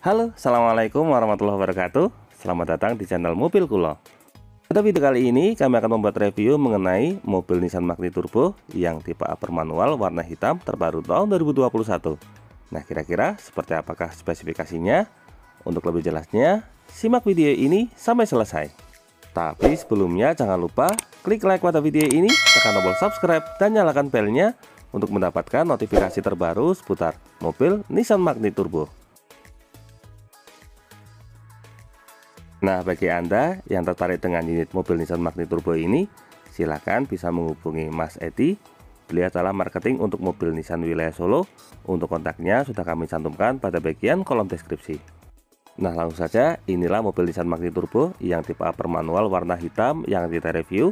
Halo, assalamualaikum warahmatullahi wabarakatuh. Selamat datang di channel Mobil Kulo. Pada video kali ini kami akan membuat review mengenai mobil Nissan Magni Turbo yang tipe upper manual warna hitam terbaru tahun 2021. Nah, kira-kira seperti apakah spesifikasinya? Untuk lebih jelasnya, simak video ini sampai selesai. Tapi sebelumnya jangan lupa klik like pada video ini, tekan tombol subscribe dan nyalakan belnya untuk mendapatkan notifikasi terbaru seputar mobil Nissan Magni Turbo. Nah, bagi Anda yang tertarik dengan unit mobil Nissan Magni Turbo ini, silakan bisa menghubungi Mas Edi. Beliau adalah marketing untuk mobil Nissan wilayah Solo. Untuk kontaknya sudah kami cantumkan pada bagian kolom deskripsi. Nah, langsung saja, inilah mobil Nissan Magni Turbo yang tipe upper manual warna hitam yang kita review.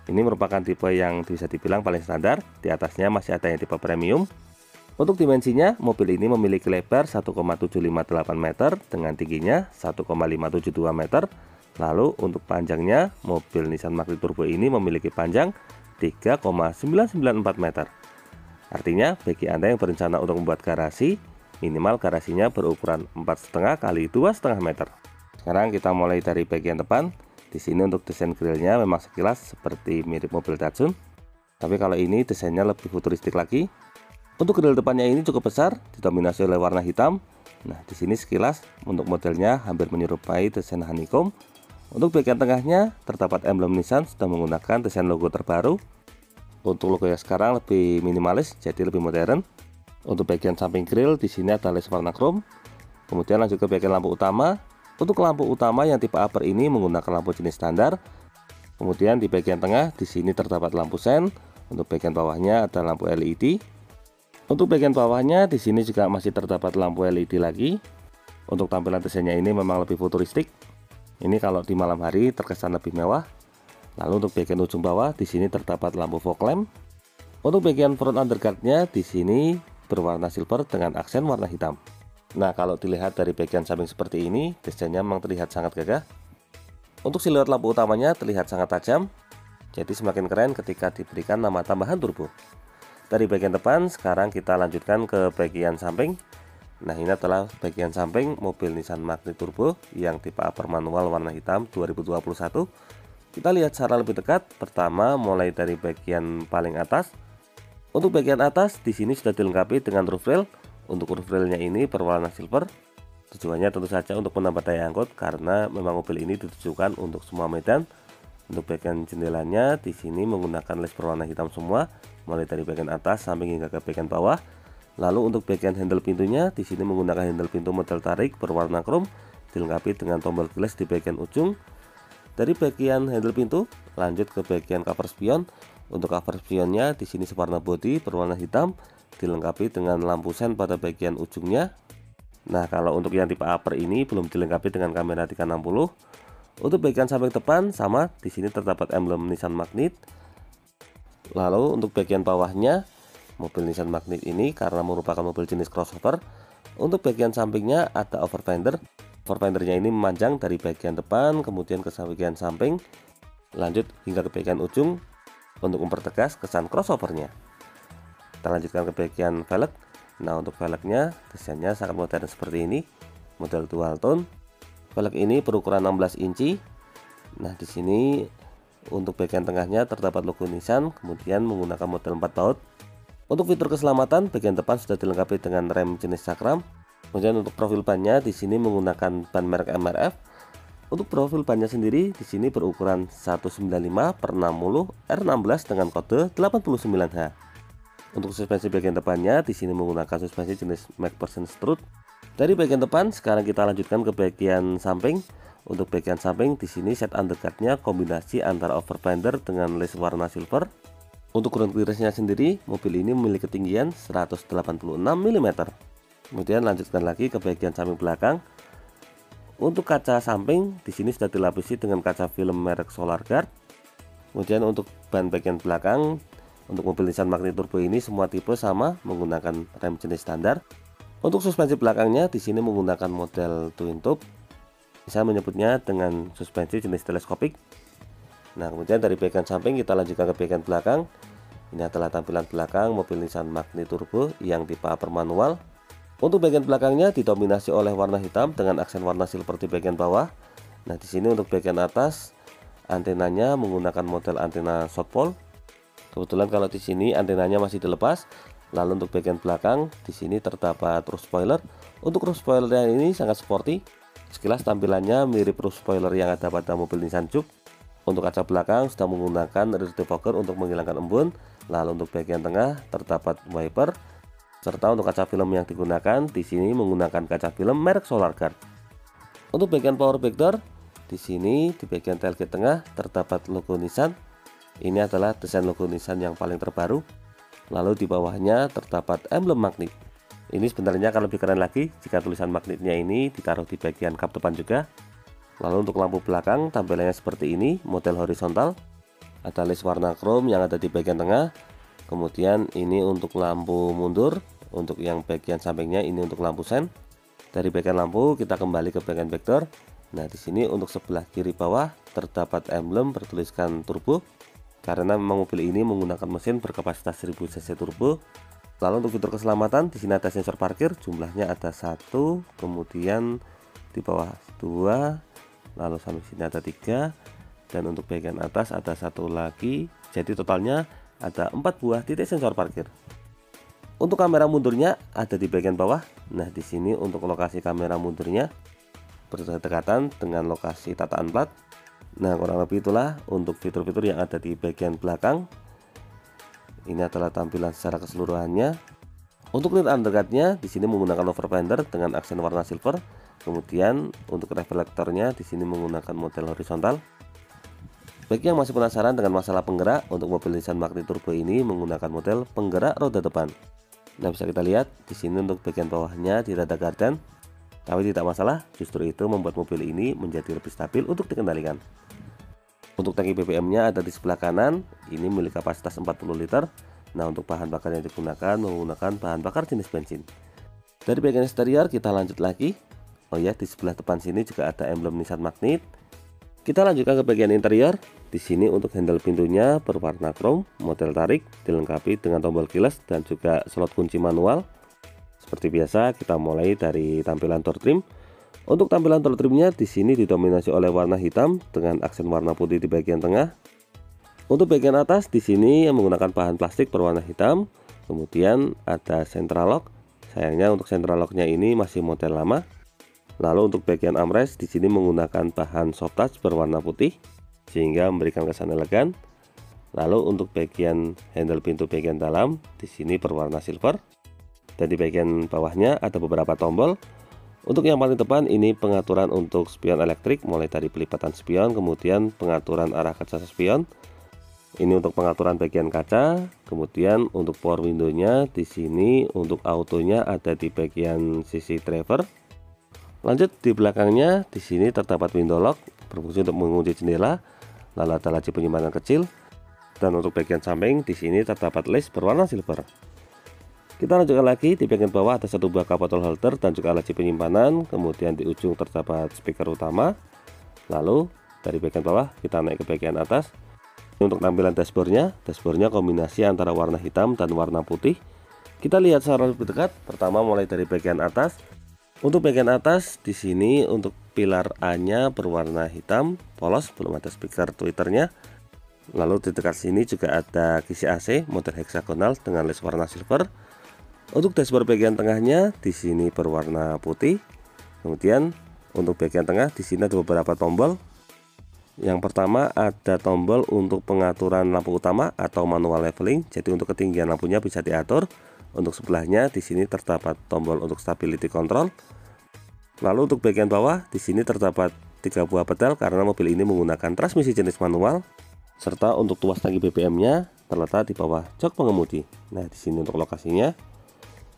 Ini merupakan tipe yang bisa dibilang paling standar. Di atasnya masih ada yang tipe premium. Untuk dimensinya, mobil ini memiliki lebar 1,758 meter dengan tingginya 1,572 meter. Lalu untuk panjangnya, mobil Nissan Magni Turbo ini memiliki panjang 3,994 meter. Artinya, bagi Anda yang berencana untuk membuat garasi, minimal garasinya berukuran 4,5 kali 2,5 meter. Sekarang kita mulai dari bagian depan. Di sini untuk desain grillnya memang sekilas seperti mirip mobil Datsun, tapi kalau ini desainnya lebih futuristik lagi. Untuk grill depannya ini cukup besar, didominasi oleh warna hitam. Nah, di sini sekilas untuk modelnya hampir menyerupai desain honeycomb. Untuk bagian tengahnya terdapat emblem Nissan sudah menggunakan desain logo terbaru. Untuk logo yang sekarang lebih minimalis, jadi lebih modern. Untuk bagian samping grill di sini ada les warna chrome. Kemudian lanjut ke bagian lampu utama. Untuk lampu utama yang tipe upper ini menggunakan lampu jenis standar. Kemudian di bagian tengah di sini terdapat lampu sen. Untuk bagian bawahnya ada lampu LED. Untuk bagian bawahnya di sini juga masih terdapat lampu LED lagi. Untuk tampilan desainnya ini memang lebih futuristik. Ini kalau di malam hari terkesan lebih mewah. Lalu untuk bagian ujung bawah di sini terdapat lampu fog lamp. Untuk bagian front underguardnya di sini berwarna silver dengan aksen warna hitam. Nah, kalau dilihat dari bagian samping seperti ini, desainnya memang terlihat sangat gagah. Untuk siluet lampu utamanya terlihat sangat tajam, jadi semakin keren ketika diberikan nama tambahan turbo. Dari bagian depan, sekarang kita lanjutkan ke bagian samping. Nah, ini adalah bagian samping mobil Nissan Magni Turbo yang tipe upper manual warna hitam 2021. Kita lihat secara lebih dekat. Pertama, mulai dari bagian paling atas. Untuk bagian atas, di sini sudah dilengkapi dengan roof rail. Untuk roof railnya ini berwarna silver. Tujuannya tentu saja untuk menambah daya angkut karena memang mobil ini ditujukan untuk semua medan. Untuk bagian jendelanya di sini menggunakan les berwarna hitam semua, mulai dari bagian atas samping hingga ke bagian bawah. Lalu untuk bagian handle pintunya di sini menggunakan handle pintu model tarik berwarna chrome, dilengkapi dengan tombol gelas di bagian ujung. Dari bagian handle pintu, lanjut ke bagian cover spion. Untuk cover spionnya di sini sewarna bodi berwarna hitam, dilengkapi dengan lampu sen pada bagian ujungnya. Nah, kalau untuk yang tipe upper ini belum dilengkapi dengan kamera 360. Untuk bagian samping depan sama, di sini terdapat emblem Nissan Magni. Lalu untuk bagian bawahnya, mobil Nissan Magni ini karena merupakan mobil jenis crossover, untuk bagian sampingnya ada overfender. Overfendernya ini memanjang dari bagian depan kemudian ke bagian samping, lanjut hingga ke bagian ujung untuk mempertegas kesan crossovernya. Kita lanjutkan ke bagian velg. Nah, untuk velgnya desainnya sangat modern seperti ini, model dual tone. Velg ini berukuran 16 inci. Nah, di sini untuk bagian tengahnya terdapat logo Nissan, kemudian menggunakan model 4 baut. Untuk fitur keselamatan, bagian depan sudah dilengkapi dengan rem jenis cakram. Kemudian untuk profil bannya di sini menggunakan ban merek MRF. Untuk profil bannya sendiri di sini berukuran 195/60 R16 dengan kode 89H. Untuk suspensi bagian depannya di sini menggunakan suspensi jenis MacPherson Strut. Dari bagian depan sekarang kita lanjutkan ke bagian samping. Untuk bagian samping di sini set underguardnya kombinasi antara overfender dengan les warna silver. Untuk ground clearance-nya sendiri, mobil ini memiliki ketinggian 186 mm. Kemudian lanjutkan lagi ke bagian samping belakang. Untuk kaca samping di sini sudah dilapisi dengan kaca film merek Solar Guard. Kemudian untuk ban bagian belakang, untuk mobil Nissan Magni Turbo ini semua tipe sama menggunakan rem jenis standar. Untuk suspensi belakangnya di sini menggunakan model twin tube. Bisa menyebutnya dengan suspensi jenis teleskopik. Nah, kemudian dari bagian samping kita lanjutkan ke bagian belakang. Ini adalah tampilan belakang mobil Nissan Magni Turbo yang tipe upper manual. Untuk bagian belakangnya didominasi oleh warna hitam dengan aksen warna silver di bagian bawah. Nah, di sini untuk bagian atas antenanya menggunakan model antena short pole. Kebetulan kalau di sini antenanya masih dilepas. Lalu untuk bagian belakang di sini terdapat roof spoiler. Untuk roof spoilernya ini sangat sporty. Sekilas tampilannya mirip roof spoiler yang ada pada mobil Nissan Juke. Untuk kaca belakang sudah menggunakan rear defogger untuk menghilangkan embun. Lalu untuk bagian tengah terdapat wiper. Serta untuk kaca film yang digunakan di sini menggunakan kaca film merek Solarguard. Untuk bagian power back door, di sini di bagian tailgate tengah terdapat logo Nissan. Ini adalah desain logo Nissan yang paling terbaru. Lalu di bawahnya terdapat emblem magnet. Ini sebenarnya akan lebih keren lagi jika tulisan magnetnya ini ditaruh di bagian kap depan juga. Lalu untuk lampu belakang tampilannya seperti ini, model horizontal. Ada list warna chrome yang ada di bagian tengah. Kemudian ini untuk lampu mundur, untuk yang bagian sampingnya ini untuk lampu sen. Dari bagian lampu kita kembali ke bagian back door. Nah, di sini untuk sebelah kiri bawah terdapat emblem bertuliskan turbo karena memang mobil ini menggunakan mesin berkapasitas 1000 cc turbo. Lalu untuk fitur keselamatan di sini ada sensor parkir, jumlahnya ada 1, kemudian di bawah 2, lalu sampai sini ada 3, dan untuk bagian atas ada 1 lagi. Jadi totalnya ada 4 buah titik sensor parkir. Untuk kamera mundurnya ada di bagian bawah. Nah, di sini untuk lokasi kamera mundurnya berdekatan dengan lokasi tataan plat. Nah, kurang lebih itulah untuk fitur-fitur yang ada di bagian belakang. Ini adalah tampilan secara keseluruhannya. Untuk rear underguardnya di sini menggunakan lower fender dengan aksen warna silver. Kemudian untuk reflektornya di sini menggunakan model horizontal. Bagi yang masih penasaran dengan masalah penggerak, untuk mobil Nissan Magni Turbo ini menggunakan model penggerak roda depan. Nah, bisa kita lihat di sini untuk bagian bawahnya tidak ada gardan, tapi tidak masalah, justru itu membuat mobil ini menjadi lebih stabil untuk dikendalikan. Untuk tangki BBM-nya ada di sebelah kanan, ini memiliki kapasitas 40 liter. Nah, untuk bahan bakar yang digunakan menggunakan bahan bakar jenis bensin. Dari bagian eksterior kita lanjut lagi. Oh ya, di sebelah depan sini juga ada emblem Nissan Magnet. Kita lanjutkan ke bagian interior. Di sini untuk handle pintunya berwarna chrome, model tarik, dilengkapi dengan tombol keyless dan juga slot kunci manual. Seperti biasa, kita mulai dari tampilan door trim. Untuk tampilan door trimnya di sini didominasi oleh warna hitam dengan aksen warna putih di bagian tengah. Untuk bagian atas di sini yang menggunakan bahan plastik berwarna hitam. Kemudian ada central lock. Sayangnya untuk central locknya ini masih model lama. Lalu untuk bagian armrest di sini menggunakan bahan soft touch berwarna putih sehingga memberikan kesan elegan. Lalu untuk bagian handle pintu bagian dalam di sini berwarna silver. Dan di bagian bawahnya ada beberapa tombol. Untuk yang paling depan ini pengaturan untuk spion elektrik mulai dari pelipatan spion, kemudian pengaturan arah kaca spion. Ini untuk pengaturan bagian kaca. Kemudian untuk power window-nya di sini untuk autonya ada di bagian sisi driver. Lanjut di belakangnya di sini terdapat window lock berfungsi untuk mengunci jendela, lalu ada laci penyimpanan kecil, dan untuk bagian samping di sini terdapat list berwarna silver. Kita lanjutkan lagi, di bagian bawah ada satu buah cup bottle holder dan juga laci penyimpanan, kemudian di ujung terdapat speaker utama. Lalu dari bagian bawah kita naik ke bagian atas. Untuk tampilan dashboardnya kombinasi antara warna hitam dan warna putih. Kita lihat secara lebih dekat. Pertama mulai dari bagian atas. Untuk bagian atas di sini untuk pilar A-nya berwarna hitam polos, belum ada speaker tweeternya. Lalu di dekat sini juga ada kisi AC model heksagonal dengan list warna silver. Untuk dashboard bagian tengahnya di sini berwarna putih. Kemudian untuk bagian tengah di sini ada beberapa tombol. Yang pertama ada tombol untuk pengaturan lampu utama atau manual leveling. Jadi untuk ketinggian lampunya bisa diatur. Untuk sebelahnya di sini terdapat tombol untuk stability control. Lalu untuk bagian bawah di sini terdapat 3 buah pedal karena mobil ini menggunakan transmisi jenis manual. Serta untuk tuas tangki BBM-nya terletak di bawah jok pengemudi. Nah, di sini untuk lokasinya.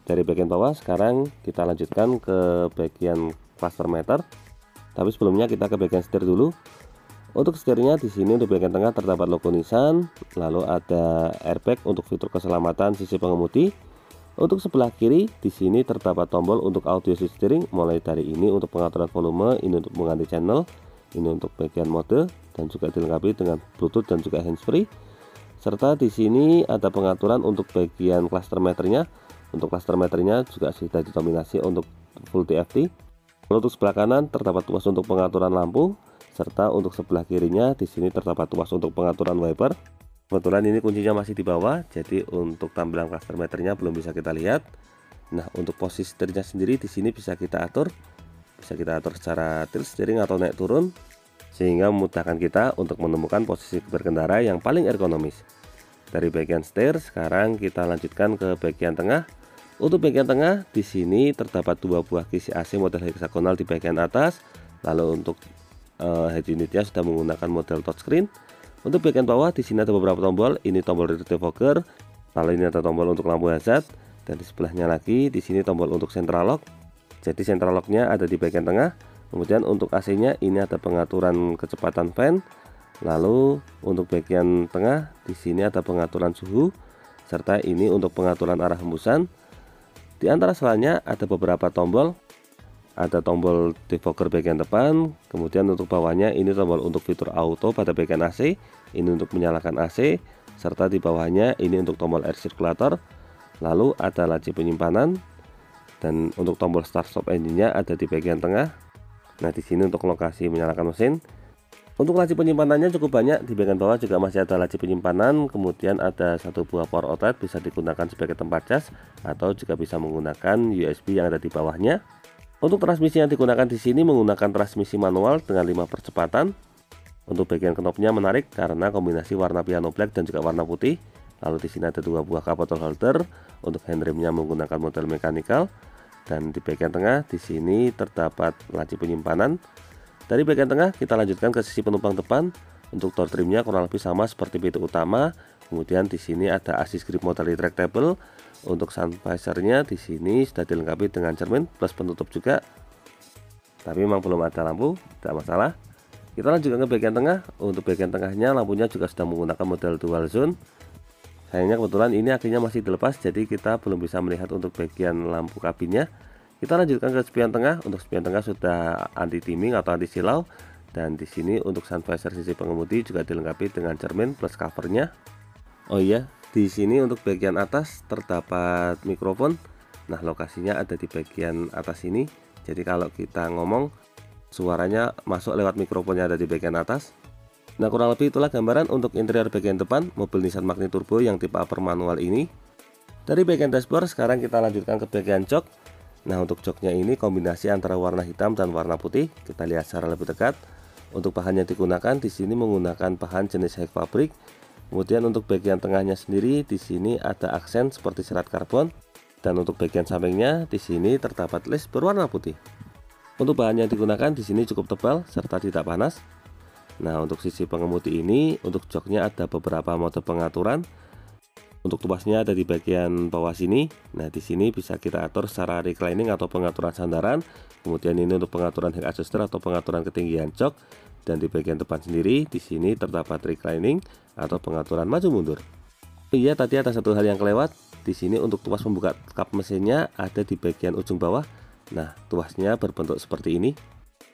Dari bagian bawah sekarang kita lanjutkan ke bagian cluster meter. Tapi sebelumnya kita ke bagian setir dulu. Untuk setirnya di sini untuk bagian tengah terdapat logo Nissan, lalu ada airbag untuk fitur keselamatan sisi pengemudi. Untuk sebelah kiri di sini terdapat tombol untuk audio steering, mulai dari ini untuk pengaturan volume, ini untuk mengganti channel, ini untuk bagian mode dan juga dilengkapi dengan Bluetooth dan juga handsfree. Serta di sini ada pengaturan untuk bagian cluster meternya, Untuk cluster meternya juga sudah didominasi untuk full TFT. Lalu untuk sebelah kanan terdapat tuas untuk pengaturan lampu, serta untuk sebelah kirinya di sini terdapat tuas untuk pengaturan wiper. Kebetulan ini kuncinya masih di bawah, jadi untuk tampilan cluster meternya belum bisa kita lihat. Nah, untuk posisi setirnya sendiri di sini bisa kita atur secara tilt steering atau naik turun, sehingga memudahkan kita untuk menemukan posisi berkendara yang paling ergonomis. Dari bagian setir, sekarang kita lanjutkan ke bagian tengah. Untuk bagian tengah di sini terdapat dua buah kisi AC model heksagonal di bagian atas. Lalu untuk head unitnya sudah menggunakan model touchscreen. Untuk bagian bawah di sini ada beberapa tombol. Ini tombol rear defogger, lalu ini ada tombol untuk lampu hazard, dan di sebelahnya lagi di sini tombol untuk central lock. Jadi central locknya ada di bagian tengah. Kemudian untuk AC-nya ini ada pengaturan kecepatan fan. Lalu untuk bagian tengah di sini ada pengaturan suhu, serta ini untuk pengaturan arah hembusan. Di antara selanya ada beberapa tombol. Ada tombol defogger bagian depan, kemudian untuk bawahnya ini tombol untuk fitur auto pada bagian AC, ini untuk menyalakan AC, serta di bawahnya ini untuk tombol air circulator. Lalu ada laci penyimpanan, dan untuk tombol start stop engine-nya ada di bagian tengah. Nah, di sini untuk lokasi menyalakan mesin. Untuk laci penyimpanannya cukup banyak. Di bagian bawah juga masih ada laci penyimpanan, kemudian ada satu buah power outlet, bisa digunakan sebagai tempat cas atau juga bisa menggunakan USB yang ada di bawahnya. Untuk transmisi yang digunakan di sini menggunakan transmisi manual dengan 5 percepatan. Untuk bagian knopnya menarik karena kombinasi warna piano black dan juga warna putih. Lalu di sini ada dua buah cup bottle holder. Untuk handremnya menggunakan model mechanical, dan di bagian tengah di sini terdapat laci penyimpanan. Dari bagian tengah kita lanjutkan ke sisi penumpang depan. Untuk door trimnya kurang lebih sama seperti pintu utama. Kemudian di sini ada assist grip model retractable. Untuk sun visornya di sini sudah dilengkapi dengan cermin plus penutup juga. Tapi memang belum ada lampu, tidak masalah. Kita lanjutkan ke bagian tengah. Untuk bagian tengahnya lampunya juga sudah menggunakan model dual zone. Sayangnya kebetulan ini akhirnya masih dilepas, jadi kita belum bisa melihat untuk bagian lampu kabinnya. Kita lanjutkan ke spion tengah. Untuk spion tengah sudah anti dimming atau anti silau, dan di sini untuk sun visor sisi pengemudi juga dilengkapi dengan cermin plus covernya. Oh iya, di sini untuk bagian atas terdapat mikrofon. Nah, lokasinya ada di bagian atas ini. Jadi kalau kita ngomong, suaranya masuk lewat mikrofon yang ada di bagian atas. Nah, kurang lebih itulah gambaran untuk interior bagian depan mobil Nissan Magni Turbo yang tipe upper manual ini. Dari bagian dashboard, sekarang kita lanjutkan ke bagian jok. Nah, untuk joknya ini kombinasi antara warna hitam dan warna putih. Kita lihat secara lebih dekat. Untuk bahan yang digunakan di sini menggunakan bahan jenis high fabric. Kemudian untuk bagian tengahnya sendiri di sini ada aksen seperti serat karbon, dan untuk bagian sampingnya di sini terdapat list berwarna putih. Untuk bahan yang digunakan di sini cukup tebal serta tidak panas. Nah, untuk sisi pengemudi ini untuk joknya ada beberapa mode pengaturan. Untuk tuasnya ada di bagian bawah sini. Nah, di sini bisa kita atur secara reclining atau pengaturan sandaran. Kemudian ini untuk pengaturan head adjuster atau pengaturan ketinggian jok. Dan di bagian depan sendiri di sini terdapat reclining atau pengaturan maju mundur. Oh iya, tadi ada satu hal yang kelewat. Di sini untuk tuas pembuka kap mesinnya ada di bagian ujung bawah. Nah, tuasnya berbentuk seperti ini.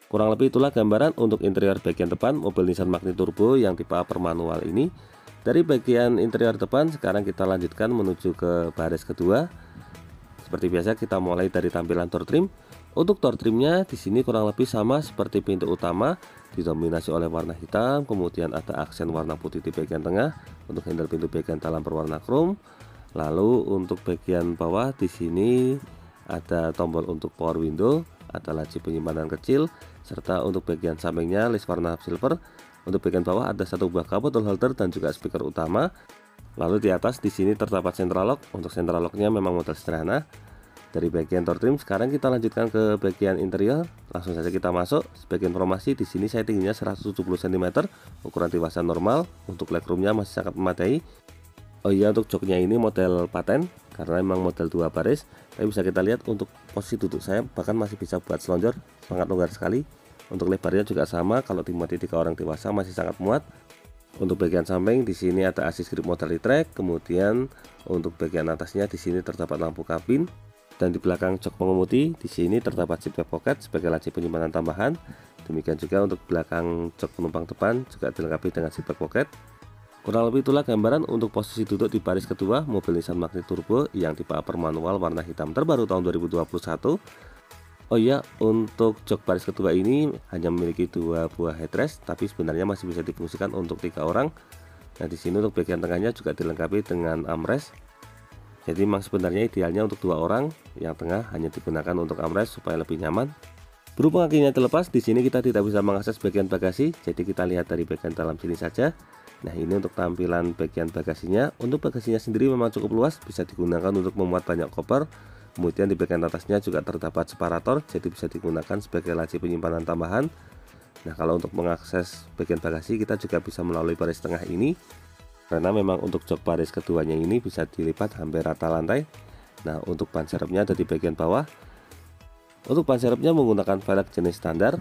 Kurang lebih itulah gambaran untuk interior bagian depan mobil Nissan Magni Turbo yang tipe upper manual ini. Dari bagian interior depan sekarang kita lanjutkan menuju ke baris kedua. Seperti biasa kita mulai dari tampilan door trim. Untuk door trimnya di sini kurang lebih sama seperti pintu utama, didominasi oleh warna hitam, kemudian ada aksen warna putih di bagian tengah. Untuk handle pintu bagian dalam berwarna chrome. Lalu untuk bagian bawah di sini ada tombol untuk power window, ada laci penyimpanan kecil, serta untuk bagian sampingnya list warna silver. Untuk bagian bawah ada satu buah cup bottle holder dan juga speaker utama. Lalu di atas di sini terdapat central lock. Untuk central locknya memang model sederhana. Dari bagian door trim sekarang kita lanjutkan ke bagian interior. Langsung saja kita masuk. Sebagai informasi di sini saya tingginya 170 cm, ukuran dewasa normal. Untuk legroomnya masih sangat memadai. Oh iya, untuk joknya ini model paten karena memang model 2 baris. Tapi bisa kita lihat untuk posisi duduk saya bahkan masih bisa buat selonjor, sangat longgar sekali. Untuk lebarnya juga sama, kalau dimuati 3 orang dewasa masih sangat muat. Untuk bagian samping di sini ada assist grip model retract, kemudian untuk bagian atasnya di sini terdapat lampu kabin, dan di belakang jok pengemudi di sini terdapat seatbelt pocket sebagai laci penyimpanan tambahan. Demikian juga untuk belakang jok penumpang depan juga dilengkapi dengan seatbelt pocket. Kurang lebih itulah gambaran untuk posisi duduk di baris kedua mobil Nissan Magnit Turbo yang tipe upper manual warna hitam terbaru tahun 2021. Oh iya, untuk jok baris kedua ini hanya memiliki 2 buah headrest, tapi sebenarnya masih bisa difungsikan untuk 3 orang. Nah, di sini untuk bagian tengahnya juga dilengkapi dengan armrest. Jadi memang sebenarnya idealnya untuk 2 orang, yang tengah hanya digunakan untuk armrest supaya lebih nyaman. Berhubung kakinya terlepas, di sini kita tidak bisa mengakses bagian bagasi, jadi kita lihat dari bagian dalam sini saja. Nah, ini untuk tampilan bagian bagasinya. Untuk bagasinya sendiri memang cukup luas, bisa digunakan untuk memuat banyak koper. Kemudian di bagian atasnya juga terdapat separator, jadi bisa digunakan sebagai laci penyimpanan tambahan. Nah, kalau untuk mengakses bagian bagasi kita juga bisa melalui baris tengah ini, karena memang untuk jok baris keduanya ini bisa dilipat hampir rata lantai. Nah, untuk ban serepnya ada di bagian bawah. Untuk ban serepnya menggunakan velg jenis standar,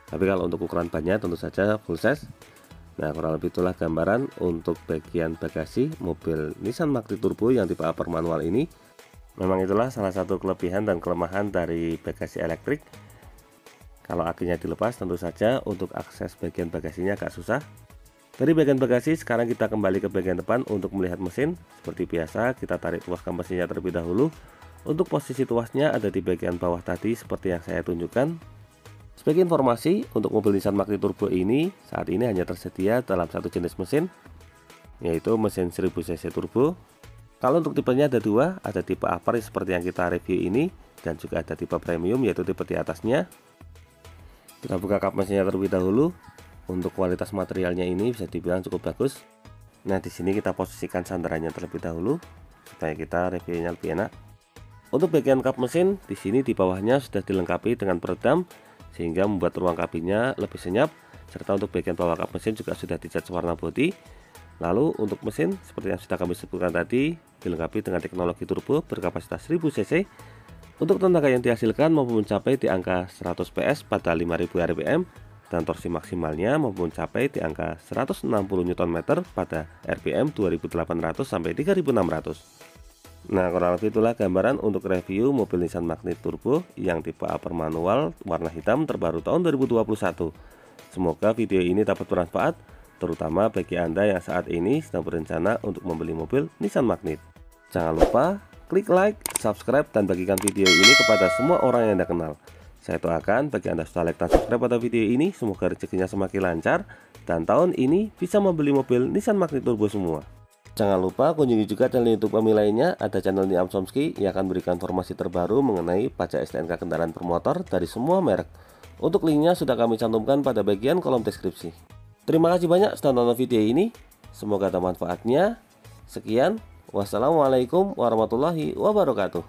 tapi kalau untuk ukuran bannya tentu saja full size. Nah, kurang lebih itulah gambaran untuk bagian bagasi mobil Nissan Magnit Turbo yang tipe upper manual ini. Memang itulah salah satu kelebihan dan kelemahan dari bagasi elektrik. Kalau akinya dilepas, tentu saja untuk akses bagian bagasinya agak susah. Dari bagian bagasi, sekarang kita kembali ke bagian depan untuk melihat mesin. Seperti biasa, kita tarik tuaskan mesinnya terlebih dahulu. Untuk posisi tuasnya ada di bagian bawah tadi seperti yang saya tunjukkan. Sebagai informasi, untuk mobil Nissan Magnit Turbo ini saat ini hanya tersedia dalam satu jenis mesin, yaitu mesin 1000 cc turbo. Kalau untuk tipenya ada 2, ada tipe upper seperti yang kita review ini, dan juga ada tipe premium yaitu tipe di atasnya. Kita buka kap mesinnya terlebih dahulu. Untuk kualitas materialnya ini bisa dibilang cukup bagus. Nah, di sini kita posisikan sandarannya terlebih dahulu supaya kita reviewnya lebih enak. Untuk bagian kap mesin, di sini di bawahnya sudah dilengkapi dengan peredam sehingga membuat ruang kabinnya lebih senyap, serta untuk bagian bawah kap mesin juga sudah dicat warna bodi. Lalu untuk mesin seperti yang sudah kami sebutkan tadi, dilengkapi dengan teknologi turbo berkapasitas 1000 cc. Untuk tenaga yang dihasilkan mampu mencapai di angka 100 PS pada 5000 rpm, dan torsi maksimalnya mampu mencapai di angka 160 Nm pada rpm 2800 sampai 3600. Nah, kurang lebih itulah gambaran untuk review mobil Nissan Magnit Turbo yang tipe upper manual warna hitam terbaru tahun 2021. Semoga video ini dapat bermanfaat, terutama bagi Anda yang saat ini sedang berencana untuk membeli mobil Nissan Magnit. Jangan lupa klik like, subscribe, dan bagikan video ini kepada semua orang yang Anda kenal. Saya doakan bagi Anda sudah like dan subscribe pada video ini, semoga rezekinya semakin lancar dan tahun ini bisa membeli mobil Nissan Magnit Turbo semua. Jangan lupa kunjungi juga channel YouTube kami lainnya, ada channel Niam Somski yang akan berikan informasi terbaru mengenai pajak STNK kendaraan bermotor dari semua merek. Untuk linknya sudah kami cantumkan pada bagian kolom deskripsi. Terima kasih banyak sudah nonton video ini, semoga ada manfaatnya. Sekian, wassalamualaikum warahmatullahi wabarakatuh.